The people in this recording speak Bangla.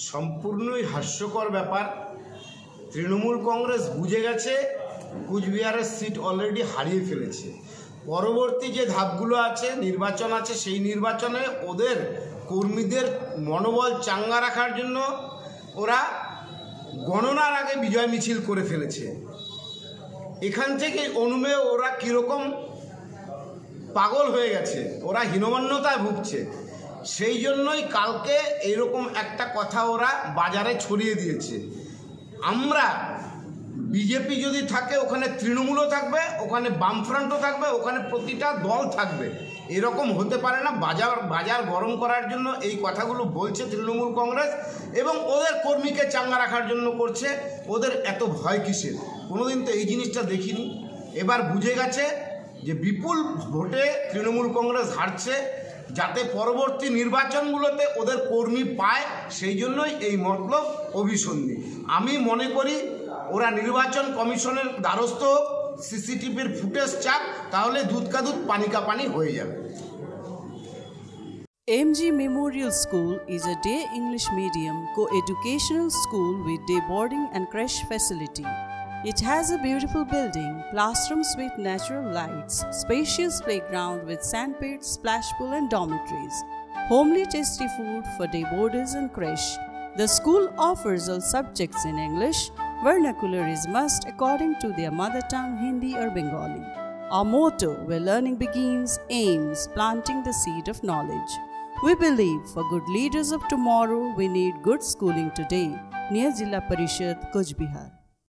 সম্পূর্ণই হাস্যকর ব্যাপার। তৃণমূল কংগ্রেস বুঝে গেছে কুচবিহারের সিট অলরেডি হারিয়ে ফেলেছে। পরবর্তী যে ধাপগুলো আছে, নির্বাচন আছে, সেই নির্বাচনে ওদের কর্মীদের মনোবল চাঙ্গা রাখার জন্য ওরা গণনার আগে বিজয় মিছিল করে ফেলেছে। এখান থেকে অনুমেয় ওরা কীরকম পাগল হয়ে গেছে, ওরা হীনমন্যতায় ভুগছে। সেই জন্যই কালকে এরকম একটা কথা ওরা বাজারে ছড়িয়ে দিয়েছে। আমরা বিজেপি যদি থাকে ওখানে তৃণমূলও থাকবে, ওখানে বামফ্রন্টও থাকবে, ওখানে প্রতিটা দল থাকবে। এরকম হতে পারে না। বাজার গরম করার জন্য এই কথাগুলো বলছে তৃণমূল কংগ্রেস এবং ওদের কর্মীকে চাঙ্গা রাখার জন্য করছে। ওদের এত ভয় কিসের? কোনোদিন তো এই জিনিসটা দেখিনি। এবার বুঝে গেছে যে বিপুল ভোটে তৃণমূল কংগ্রেস হারছে, যাতে পরবর্তী নির্বাচনগুলোতে ওদের কর্মী পায়, সেই জন্যই এই মতলব অভিসন্ধি। আমি মনে করি ওরা নির্বাচন কমিশনের দ্বারস্থ হোক, সিসিটিভির ফুটেজ চাক, তাহলে দুধ কা দুধ পানি কা পানি হয়ে যাবে। MG Memorial School is a day English medium co-educational school with day boarding and creche facility. It has a beautiful building, classrooms with natural lights, spacious playground with sandpit, splash pool and dormitories, homely tasty food for day boarders and creche. The school offers all subjects in English. Vernacular is must according to their mother tongue Hindi or Bengali. Our motto, where learning begins, aims planting the seed of knowledge. We believe for good leaders of tomorrow, we need good schooling today. Near Jilla Parishad, Kuch Bihar.